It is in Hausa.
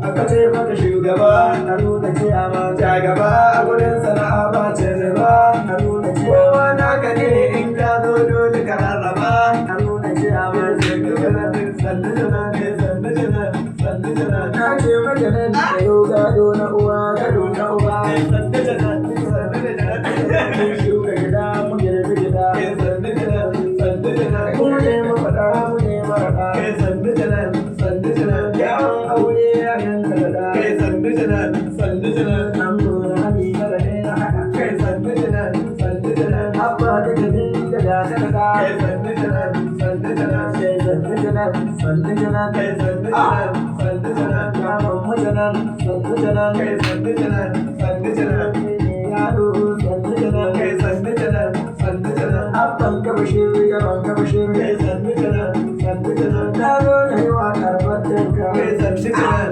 aka ce maka shugaba a nuna ciyama ja gaba a gurin sana'a ba ce riba a nuna ciyama kowa naka ne in ka zo dole ka rarraba a nuna ciyama sannu janar sannu janar sannu janar sannu janar na ce maka nan da yau gado na uwa gado na uba sannu janar sannu janar shuka gida mu girbi gida sannu janar sannu janar mu ne mafaɗa mu ne maraɗa sannu janar sannu janar yawon aure ya yanka da kai sannu janar sannu janar an gona hami kada ne na haɗa kai sannu janar sannu janar abba da gabin da da da kai sannu janar sannu janar kai sannu janar sannu janar kai sannu janar sannu janar yawon mu janar sannu janar kai sannu janar sannu janar yaro sannu janar kai sannu janar sannu janar abban ka bashir yaron ka bashir kai sannu janar sannu janar na zo na yi wa karɓar kai sannu janar